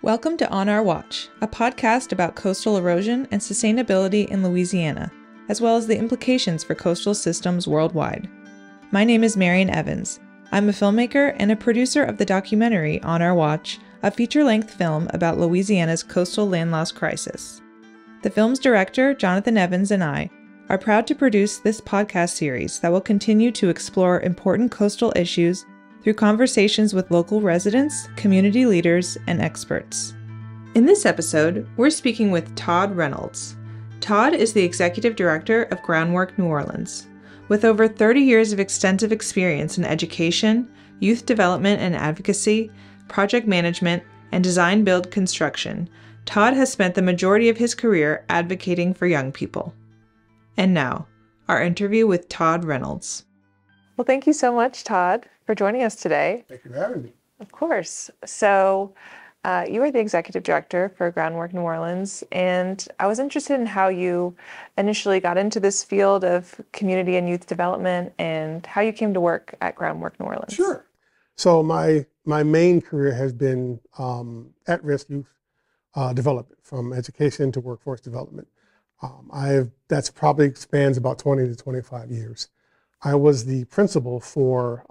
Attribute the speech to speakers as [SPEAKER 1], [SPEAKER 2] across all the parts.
[SPEAKER 1] Welcome to On Our Watch, a podcast about coastal erosion and sustainability in Louisiana, as well as the implications for coastal systems worldwide. My name is Marian Evans. I'm a filmmaker and a producer of the documentary On Our Watch, a feature-length film about Louisiana's coastal land loss crisis. The film's director, Jonathan Evans, and I are proud to produce this podcast series that will continue to explore important coastal issues through conversations with local residents, community leaders, and experts. In this episode, we're speaking with Todd Reynolds. Todd is the executive director of Groundwork New Orleans. With over 30 years of extensive experience in education, youth development and advocacy, project management, and design-build construction, Todd has spent the majority of his career advocating for young people. And now, our interview with Todd Reynolds. Well, thank you so much, Todd, for joining us today.
[SPEAKER 2] Thank you for having me.
[SPEAKER 1] Of course. So you are the executive director for Groundwork New Orleans, and I was interested in how you initially got into this field of community and youth development and how you came to work at Groundwork New Orleans.
[SPEAKER 2] Sure. So my main career has been at-risk youth development, from education to workforce development. That's probably spans about 20 to 25 years. I was the principal for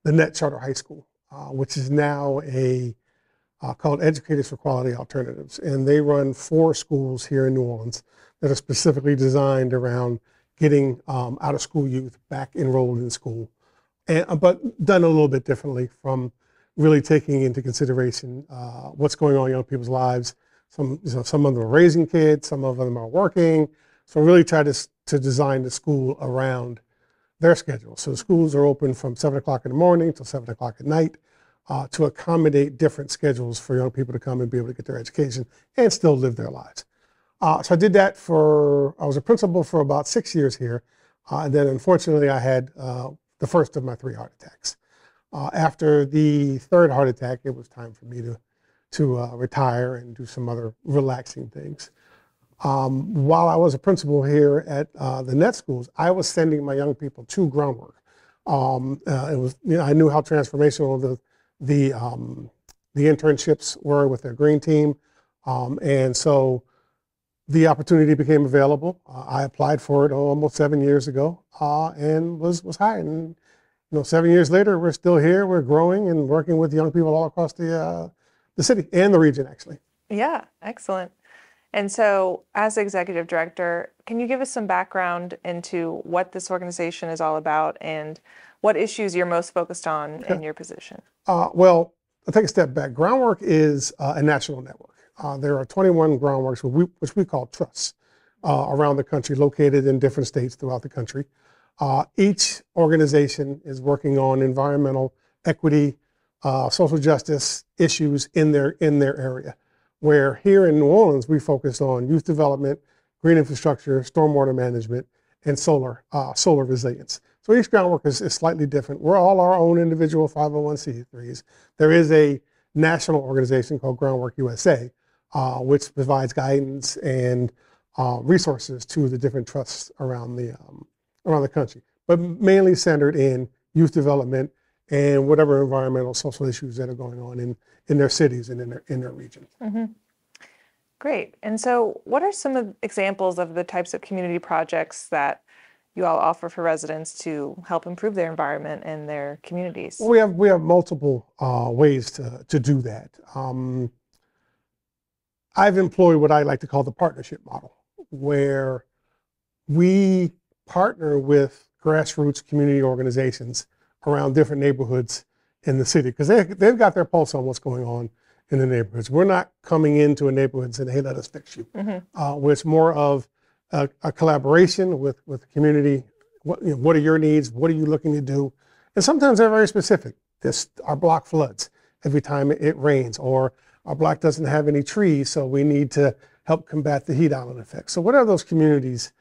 [SPEAKER 2] the Net Charter High School, which is now called Educators for Quality Alternatives. And they run 4 schools here in New Orleans that are specifically designed around getting out-of-school youth back enrolled in school, but done a little bit differently, from really taking into consideration what's going on in young people's lives. Some of them are raising kids, some of them are working. So really try to design the school around their schedule. So the schools are open from 7 o'clock in the morning till 7 o'clock at night to accommodate different schedules for young people to come and be able to get their education and still live their lives. So I did that I was a principal for about 6 years here. And then unfortunately I had the first of my 3 heart attacks. After the 3rd heart attack, it was time for me to retire and do some other relaxing things. While I was a principal here at the net schools, I was sending my young people to Groundwork. It was, I knew how transformational the internships were with their green team, and so the opportunity became available. I applied for it almost 7 years ago, and was hired. And 7 years later, we're still here. We're growing and working with young people all across the city and the region, actually.
[SPEAKER 1] Yeah, excellent. And so, as executive director, can you give us some background into what this organization is all about and what issues you're most focused on in your position?
[SPEAKER 2] Well, I'll take a step back. Groundwork is a national network. There are 21 groundworks, which we call trusts, around the country, located in different states throughout the country. Each organization is working on environmental equity, social justice issues in their area. Where here in New Orleans, we focus on youth development, green infrastructure, stormwater management, and solar resilience. So each groundwork is slightly different. We're all our own individual 501c3s. There is a national organization called Groundwork USA, which provides guidance and resources to the different trusts around the country, but mainly centered in youth development and whatever environmental, social issues that are going on in their cities and in their regions.
[SPEAKER 1] Mm-hmm. Great. And so what are some examples of the types of community projects that you all offer for residents to help improve their environment and their communities?
[SPEAKER 2] Well, we have multiple ways to do that. I've employed what I like to call the partnership model, where we partner with grassroots community organizations around different neighborhoods in the city, because they've got their pulse on what's going on in the neighborhoods. We're not coming into a neighborhood and saying, hey, let us fix you. Mm-hmm. Where it's more of a collaboration with the community. What are your needs? What are you looking to do? And sometimes they're very specific. Our block floods every time it rains, or our block doesn't have any trees, so we need to help combat the heat island effect. So whatever those communities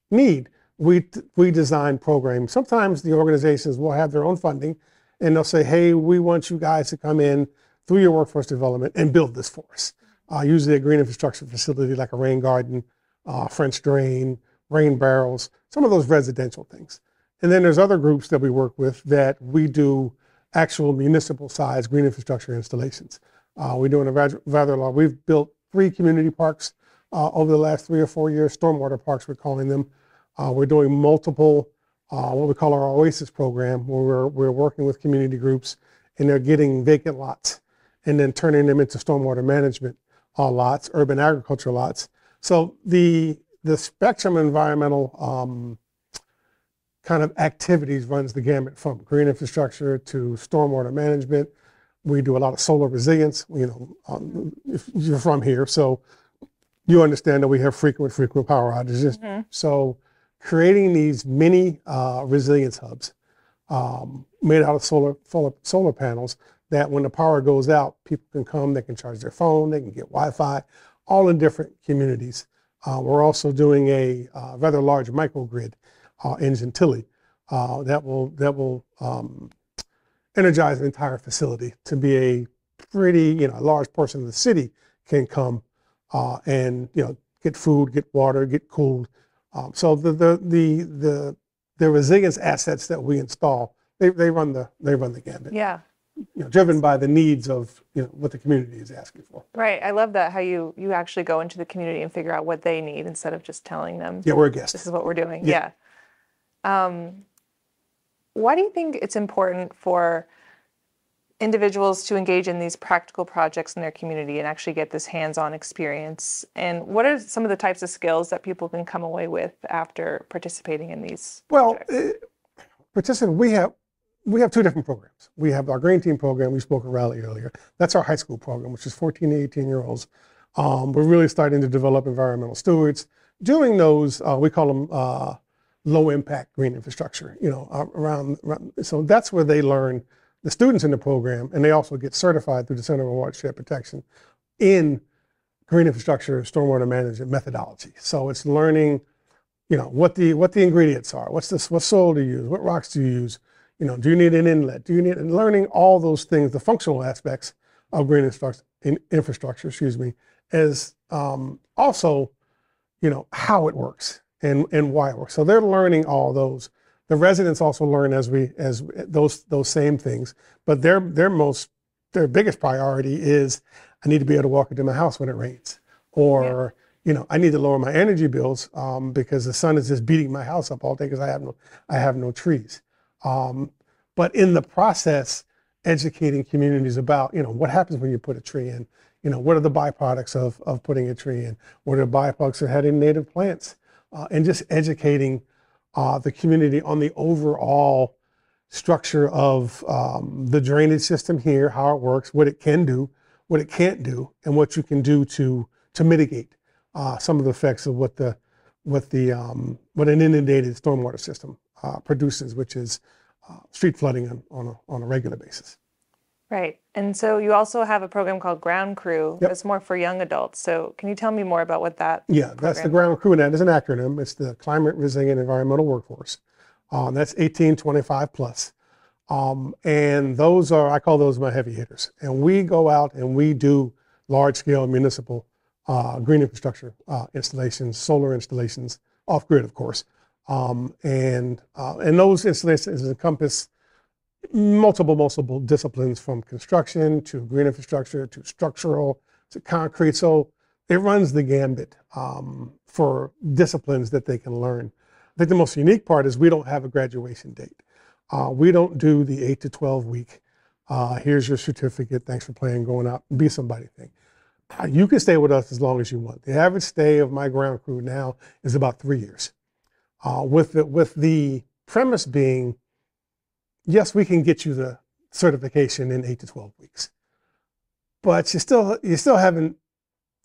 [SPEAKER 2] need, we design programs. Sometimes the organizations will have their own funding, and they'll say, hey, we want you guys to come in through your workforce development and build this for us. Usually a green infrastructure facility like a rain garden, French drain, rain barrels, some of those residential things. And then there's other groups that we work with that we do actual municipal size green infrastructure installations. We're doing a rather large, we've built 3 community parks over the last 3 or 4 years, stormwater parks we're calling them. We're doing multiple, what we call our Oasis program, where we're working with community groups and they're getting vacant lots and then turning them into stormwater management lots, urban agriculture lots. So the spectrum of environmental kind of activities runs the gamut from green infrastructure to stormwater management. We do a lot of solar resilience, if you're from here, so you understand that we have frequent power outages. Mm-hmm. So creating these mini resilience hubs made out of solar panels that when the power goes out, people can come, they can charge their phone, they can get Wi-Fi, all in different communities. We're also doing a rather large microgrid in Gentilly that will energize an entire facility to be a pretty, large portion of the city can come and get food, get water, get cooled. So the resilience assets that we install, they run the gambit.
[SPEAKER 1] Yeah.
[SPEAKER 2] Driven by the needs of what the community is asking for.
[SPEAKER 1] Right. I love that, how you actually go into the community and figure out what they need instead of just telling them.
[SPEAKER 2] Yeah, we're a guest.
[SPEAKER 1] This is what we're doing. Yeah. Why do you think it's important for individuals to engage in these practical projects in their community and actually get this hands-on experience? And what are some of the types of skills that people can come away with after participating in these projects? We have 2 different programs. We have our Green Team program, we spoke at Raleigh earlier. That's our high school program, which is 14 to 18-year-olds. We're really starting to develop environmental stewards. Doing those, we call them low-impact green infrastructure, around. So that's where they learn, the students in the program, and they also get certified through the Center for Watershed Protection in green infrastructure, stormwater management methodology. So it's learning, what the ingredients are, what soil to use, what rocks to use, do you need an inlet, and learning all those things, the functional aspects of green infrastructure, as also, how it works and why it works. So they're learning all those. The residents also learn as those same things, but their biggest priority is, I need to be able to walk into my house when it rains, or I need to lower my energy bills because the sun is just beating my house up all day because I have no trees. But in the process, educating communities about what happens when you put a tree in, what are the byproducts of putting a tree in, what are the byproducts of having native plants, and just educating the community on the overall structure of the drainage system here, how it works, what it can do, what it can't do, and what you can do to mitigate some of the effects of what an inundated stormwater system produces, which is street flooding on a regular basis. Right. And so you also have a program called Ground Crew.
[SPEAKER 2] Yep.
[SPEAKER 1] That's more for young adults. So can you tell me more about what that
[SPEAKER 2] That's the Ground Crew, and that is an acronym. It's the Climate Resilient Environmental Workforce. That's 18, 25 plus. And those I call those my heavy hitters. And we go out and we do large scale municipal green infrastructure installations, solar installations, off grid, of course. And those installations encompass multiple disciplines, from construction to green infrastructure to structural to concrete. So it runs the gambit for disciplines that they can learn. I think the most unique part is we don't have a graduation date. We don't do the 8 to 12 week, here's your certificate, thanks for playing, going out and be somebody thing. You can stay with us as long as you want. The average stay of my Ground Crew now is about 3 years. With the premise being, yes, we can get you the certification in 8 to 12 weeks, but you still haven't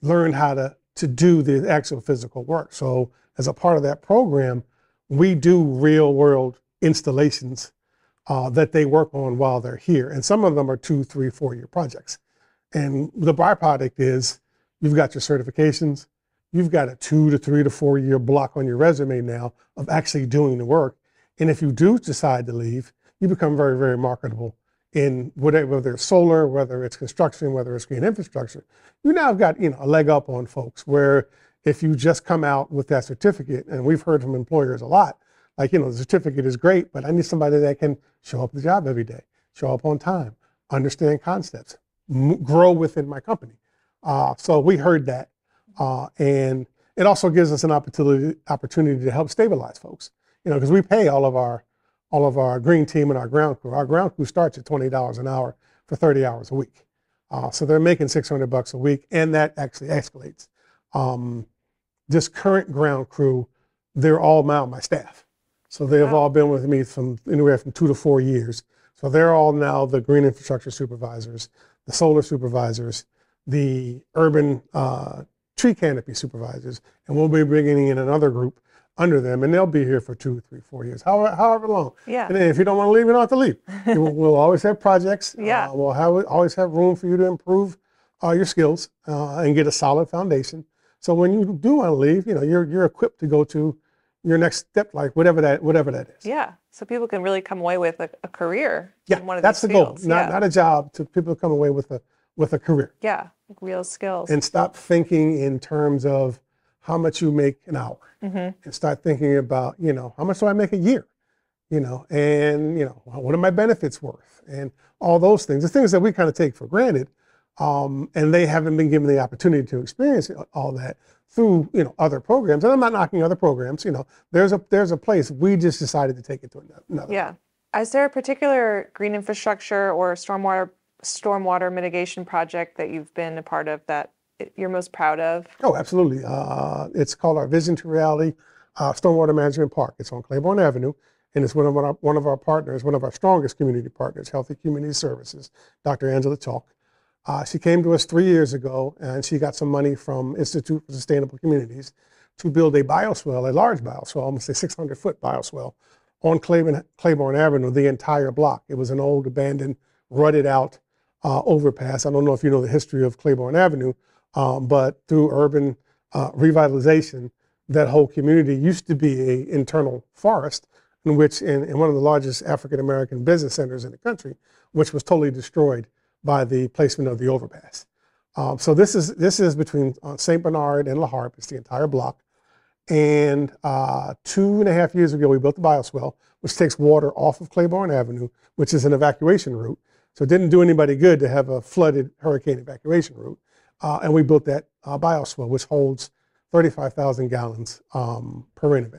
[SPEAKER 2] learned how to do the actual physical work. So as a part of that program, we do real world installations that they work on while they're here. And some of them are 2, 3, 4 year projects. And the byproduct is you've got your certifications, you've got a 2 to 3 to 4 year block on your resume now of actually doing the work. And if you do decide to leave, you become very, very marketable in whether it's solar, whether it's construction, whether it's green infrastructure. You now have got a leg up on folks, where if you just come out with that certificate, and we've heard from employers a lot, like, the certificate is great, but I need somebody that can show up at the job every day. show up on time, understand concepts, grow within my company. So we heard that, and it also gives us an opportunity to help stabilize folks. Because we pay all of our green team and our ground crew. Our ground crew starts at $20 an hour for 30 hours a week. So they're making $600 a week, and that actually escalates. This current ground crew, they're all now my staff. So they have all been with me from anywhere from 2 to 4 years. So they're all now the green infrastructure supervisors, the solar supervisors, the urban tree canopy supervisors, and we'll be bringing in another group under them, and they'll be here for 2, 3, 4 years, however long.
[SPEAKER 1] Yeah.
[SPEAKER 2] And then if you don't want to leave, you don't have to leave. We'll always have projects.
[SPEAKER 1] Yeah.
[SPEAKER 2] We'll always have room for you to improve your skills and get a solid foundation. So when you do want to leave, you're equipped to go to your next step, like whatever that is.
[SPEAKER 1] Yeah. So people can really come away with a career.
[SPEAKER 2] Yeah,
[SPEAKER 1] in one of
[SPEAKER 2] that's
[SPEAKER 1] these
[SPEAKER 2] the goal.
[SPEAKER 1] fields.
[SPEAKER 2] Not a job. To people come away with a career.
[SPEAKER 1] Yeah, real skills.
[SPEAKER 2] And stop thinking in terms of how much you make an hour, and start thinking about, how much do I make a year, and what are my benefits worth, and all those things, the things that we kind of take for granted, and they haven't been given the opportunity to experience all that through other programs. And I'm not knocking other programs. There's a place. We just decided to take it to another.
[SPEAKER 1] Yeah. Is there a particular green infrastructure or stormwater mitigation project that you've been a part of that you're most proud of?
[SPEAKER 2] Oh, absolutely. It's called our Vision to Reality Stormwater Management Park. It's on Claiborne Avenue, and it's one of our partners, one of our strongest community partners, Healthy Community Services, Dr. Angela Chalk. She came to us 3 years ago, and she got some money from Institute for Sustainable Communities to build a bioswale, a large bioswale, almost a 600-foot bioswale, on Claiborne Avenue, the entire block. It was an old, abandoned, rutted out overpass. I don't know if you know the history of Claiborne Avenue, but through urban revitalization, that whole community used to be an internal forest, in which in one of the largest African-American business centers in the country, which was totally destroyed by the placement of the overpass. So this is between St. Bernard and La Harpe. It's the entire block. And 2.5 years ago, we built the bioswale, which takes water off of Claiborne Avenue, which is an evacuation route. So it didn't do anybody good to have a flooded hurricane evacuation route. And we built that bioswale, which holds 35,000 gallons per inch.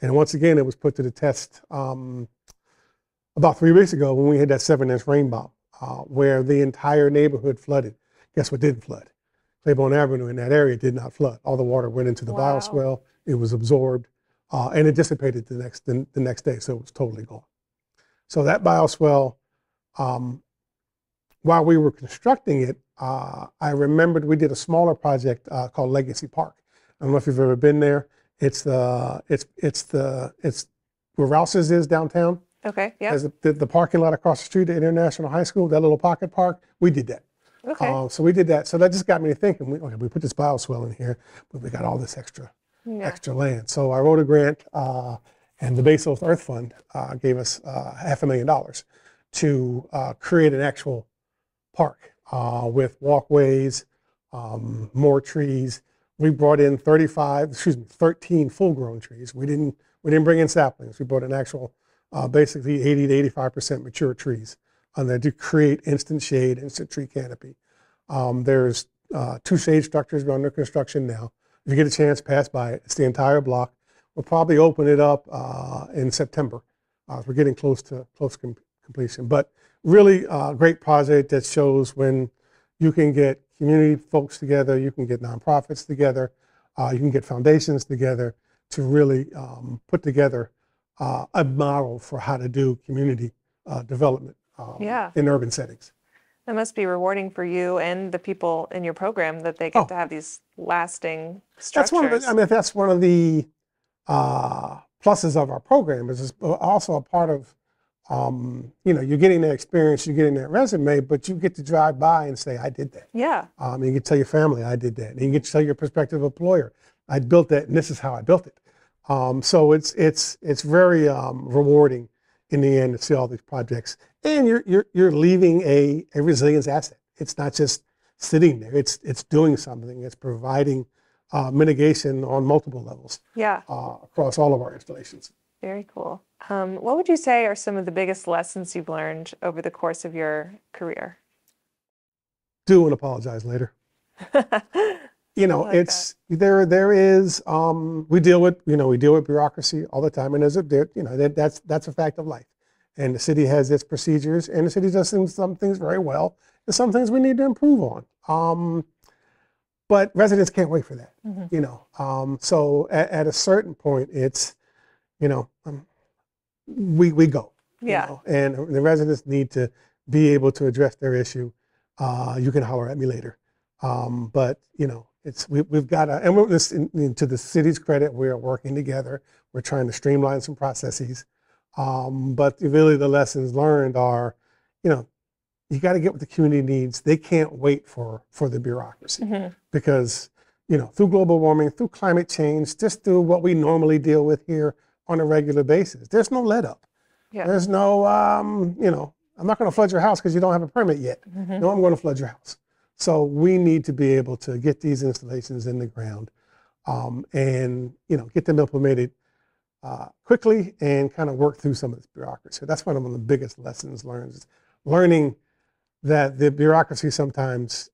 [SPEAKER 2] And once again, it was put to the test about 3 weeks ago when we had that 7-inch rain bomb, where the entire neighborhood flooded. Guess what didn't flood? Claiborne Avenue in that area did not flood. All the water went into the bioswale. It was absorbed, and it dissipated the next day, so it was totally gone. So that bioswale, while we were constructing it, I remembered we did a smaller project called Legacy Park. I don't know if you've ever been there. It's where Rouse's is downtown.
[SPEAKER 1] Okay, yeah.
[SPEAKER 2] The parking lot across the street at International High School, that little pocket park, we did that.
[SPEAKER 1] Okay.
[SPEAKER 2] So we did that. So that just got me thinking, we put this bioswale in here, but we got all this extra land. So I wrote a grant, and the Bezos Earth Fund gave us $500,000 to create an actual park with walkways, more trees. We brought in 13 full-grown trees. We didn't bring in saplings. We brought in actual, basically 80 to 85% mature trees on there to create instant shade, instant tree canopy. There's 2 shade structures under construction now. If you get a chance, pass by it. It's the entire block. We'll probably open it up in September. We're getting close completion. But really great project that shows when you can get community folks together, you can get nonprofits together, you can get foundations together to really put together a model for how to do community development in urban settings.
[SPEAKER 1] That must be rewarding for you and the people in your program that they get to have these lasting structures.
[SPEAKER 2] That's one of the pluses of our program. Is also a part of, you're getting that experience, you're getting that resume, but you get to drive by and say, I did that.
[SPEAKER 1] Yeah.
[SPEAKER 2] You can tell your family, I did that. And you get to tell your prospective employer, I built that, and this is how I built it. So it's very rewarding in the end to see all these projects. And you're leaving a resilience asset. It's not just sitting there. It's doing something. It's providing mitigation on multiple levels.
[SPEAKER 1] Yeah.
[SPEAKER 2] Across all of our installations.
[SPEAKER 1] Very cool. What would you say are some of the biggest lessons you've learned over the course of your career?
[SPEAKER 2] Do and apologize later.
[SPEAKER 1] Like
[SPEAKER 2] It's there is we deal with bureaucracy all the time, and that's a fact of life. And the city has its procedures, and the city does some things very well, and some things we need to improve on. But residents can't wait for that. So at a certain point, it's we go. And the residents need to be able to address their issue. You can holler at me later. But we've got to, and to the city's credit, we are working together. We're trying to streamline some processes. But really the lessons learned are, you got to get what the community needs. They can't wait for the bureaucracy because, through global warming, through climate change, just through what we normally deal with here on a regular basis, there's no let up. There's no, I'm not going to flood your house because you don't have a permit yet. No, I'm going to flood your house. So we need to be able to get these installations in the ground and, get them implemented quickly and kind of work through some of this bureaucracy. That's one of the biggest lessons learned, is learning that the bureaucracy sometimes,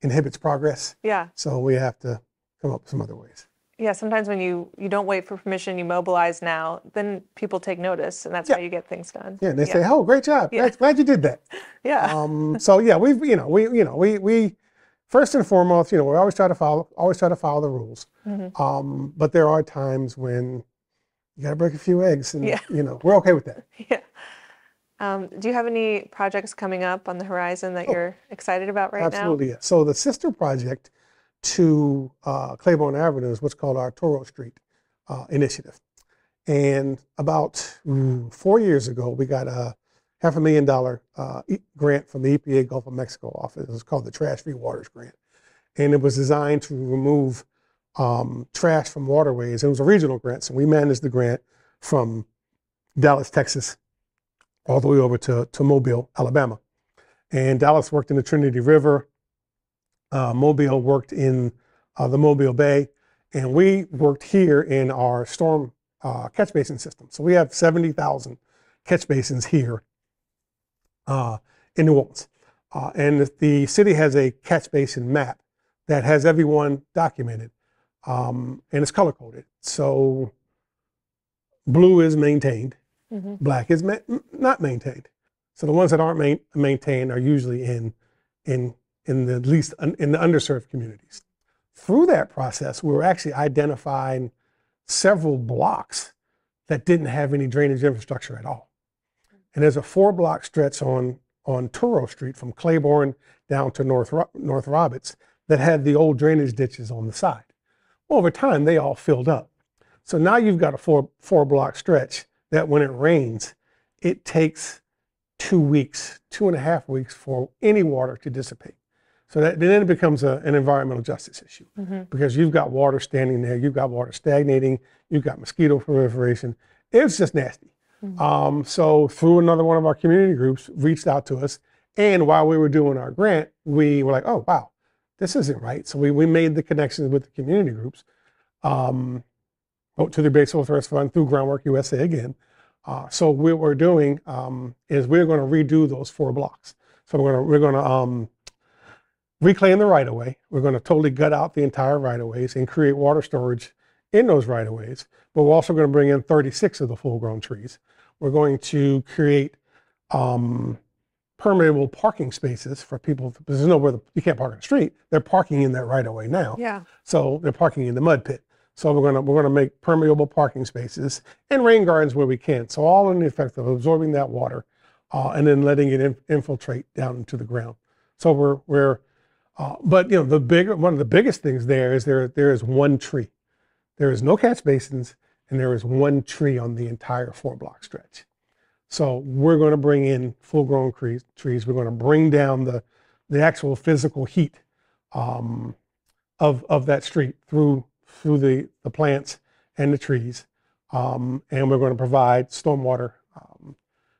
[SPEAKER 2] inhibits progress. So we have to come up with some other ways.
[SPEAKER 1] Sometimes when you don't wait for permission, you mobilize now, then people take notice, and that's how you get things done.
[SPEAKER 2] And they say, "Oh, great job! Glad you did that." So we first and foremost, we always try to follow the rules. But there are times when you got to break a few eggs, and we're okay with that.
[SPEAKER 1] Do you have any projects coming up on the horizon that you're excited about right now?
[SPEAKER 2] Absolutely, yeah. So the sister project to Claiborne Avenue is what's called our Toro Street initiative. And about 4 years ago, we got a $500,000 grant from the EPA Gulf of Mexico office. It's called the Trash Free Waters Grant. And it was designed to remove trash from waterways. It was a regional grant, so we managed the grant from Dallas, Texas, all the way over to Mobile, Alabama. And Dallas worked in the Trinity River. Mobile worked in the Mobile Bay, and we worked here in our storm catch basin system. So we have 70,000 catch basins here in New Orleans. And the city has a catch basin map that has everyone documented, and it's color coded. So blue is maintained, black is not maintained. So the ones that aren't maintained are usually in the least in the underserved communities. Through that process, we were actually identifying several blocks that didn't have any drainage infrastructure at all. And there's a 4-block stretch on Toro Street from Claiborne down to North Roberts that had the old drainage ditches on the side. Well, over time, they all filled up. So now you've got a four-block stretch that when it rains, it takes 2 weeks, 2.5 weeks for any water to dissipate. So then it becomes an environmental justice issue because you've got water standing there, you've got water stagnating, you've got mosquito proliferation. It's just nasty. So through another one of our community groups reached out to us, and while we were doing our grant, we were like, oh, wow, this isn't right. So we made the connections with the community groups, to the Base Oil Trust Fund through Groundwork USA again. So what we're doing is we're going to redo those 4 blocks. So we're going to reclaim the right-of-way. We're going to totally gut out the entire right-of-ways and create water storage in those right-of-ways. But we're also going to bring in 36 of the full-grown trees. We're going to create permeable parking spaces for people. Because there's nowhere you can't park on the street. They're parking in that right-of-way now. So they're parking in the mud pit. So we're going to make permeable parking spaces and rain gardens where we can. So all in the effect of absorbing that water and then letting it infiltrate down into the ground. So but one of the biggest things there is one tree. There is no catch basins, and there is one tree on the entire 4-block stretch. So we're going to bring in full-grown trees. We're going to bring down the actual physical heat of that street through the plants and the trees, and we're going to provide stormwater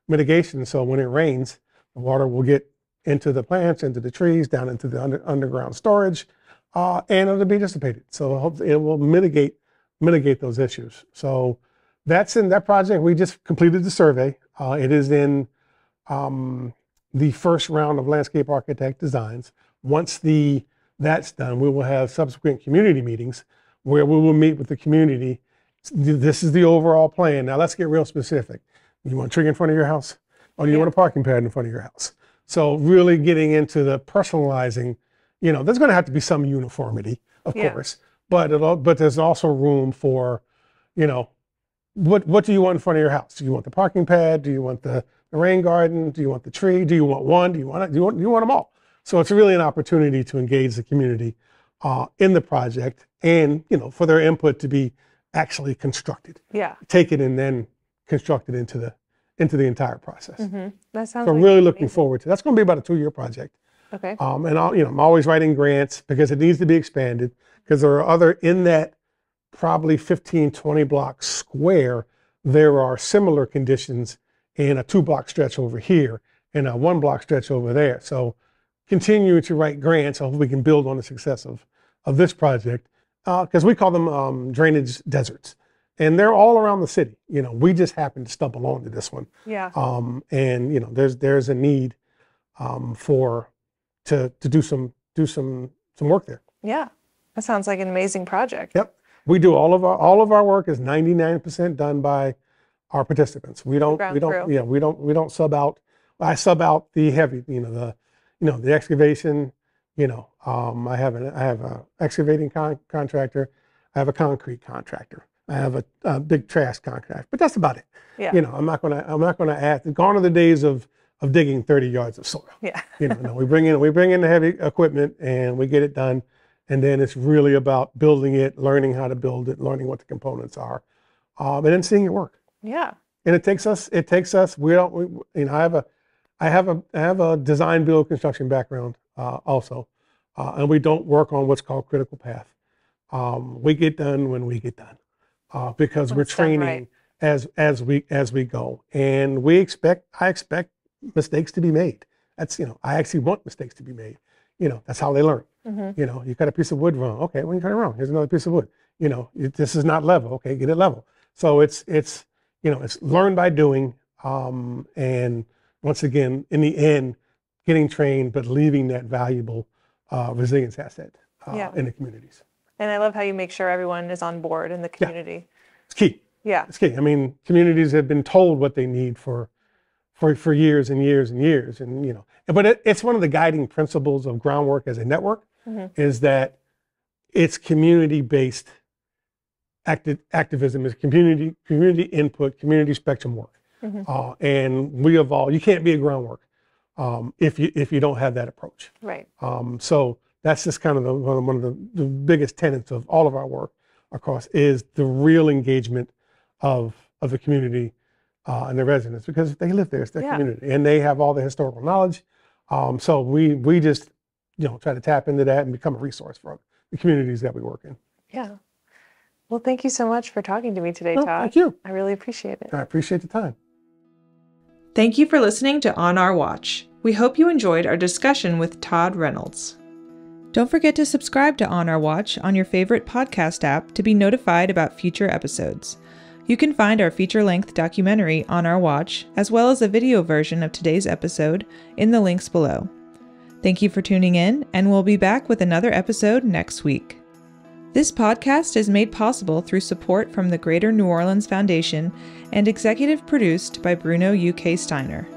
[SPEAKER 2] mitigation. So when it rains, the water will get into the plants, into the trees, down into the underground storage, and it'll be dissipated. So it will mitigate mitigate those issues. So that's in that project. We just completed the survey. It is in the first round of landscape architect designs. Once that's done, we will have subsequent community meetings where we will meet with the community. This is the overall plan. Now let's get real specific. You want a tree in front of your house? Or do you want a parking pad in front of your house? So really getting into the personalizing, there's going to have to be some uniformity, of course, but there's also room for, what do you want in front of your house? Do you want the parking pad? Do you want the rain garden? Do you want the tree? Do you want one? Do you want them all? So it's really an opportunity to engage the community in the project and, for their input to be actually constructed.
[SPEAKER 1] Yeah.
[SPEAKER 2] Take it and then construct it into the entire process.
[SPEAKER 1] Mm-hmm. That sounds
[SPEAKER 2] so
[SPEAKER 1] like
[SPEAKER 2] really looking forward to. That's going to be about a 2-year project.
[SPEAKER 1] Okay.
[SPEAKER 2] And I'm always writing grants because it needs to be expanded, because there are other, in that probably 15, 20 block square, there are similar conditions in a 2-block stretch over here and a 1-block stretch over there. So continue to write grants so we can build on the success of this project, because we call them drainage deserts. And they're all around the city. We just happened to stumble onto this one.
[SPEAKER 1] Yeah.
[SPEAKER 2] And there's a need to do some work there.
[SPEAKER 1] Yeah. That sounds like an amazing project.
[SPEAKER 2] Yep. We do all of our work is 99% done by our participants. We don't sub out. I sub out the heavy, the excavation. I have a excavating contractor. I have a concrete contractor. I have a big trash contractor, but that's about it.
[SPEAKER 1] Yeah.
[SPEAKER 2] I'm not gonna add. Gone are the days of digging 30 yards of soil.
[SPEAKER 1] Yeah.
[SPEAKER 2] No, we bring in the heavy equipment and we get it done, and then it's really about building it, learning how to build it, learning what the components are, and then seeing it work.
[SPEAKER 1] Yeah.
[SPEAKER 2] And it takes us. I have a design, build, construction background also, and we don't work on what's called critical path. We get done when we get done. Because we're training as we go, and I expect mistakes to be made. That's I actually want mistakes to be made. That's how they learn. Mm-hmm. You cut a piece of wood wrong. Okay, well, you cut it wrong. Here's another piece of wood. This is not level. Okay, get it level. So it's learn by doing, and once again, in the end, getting trained, but leaving that valuable resilience asset in the communities.
[SPEAKER 1] And I love how you make sure everyone is on board in the community.
[SPEAKER 2] Yeah. It's key.
[SPEAKER 1] Yeah.
[SPEAKER 2] It's key. I mean, communities have been told what they need for years and years and years. And, but it's one of the guiding principles of Groundwork as a network, mm-hmm. is that it's community-based activism, is community input, community spectrum work. Mm-hmm. And we evolve. You can't be a Groundwork if you don't have that approach.
[SPEAKER 1] Right.
[SPEAKER 2] So that's just kind of one of the biggest tenets of all of our work across, is the real engagement of the community and the residents, because they live there. It's their community, and they have all the historical knowledge. So we just try to tap into that and become a resource for the communities that we work in.
[SPEAKER 1] Yeah. Well, thank you so much for talking to me today, Todd.
[SPEAKER 2] Thank you.
[SPEAKER 1] I really appreciate it.
[SPEAKER 2] I appreciate the time.
[SPEAKER 1] Thank you for listening to On Our Watch. We hope you enjoyed our discussion with Todd Reynolds. Don't forget to subscribe to On Our Watch on your favorite podcast app to be notified about future episodes. You can find our feature-length documentary On Our Watch, as well as a video version of today's episode, in the links below. Thank you for tuning in, and we'll be back with another episode next week. This podcast is made possible through support from the Greater New Orleans Foundation and executive produced by Bruno UK Steiner.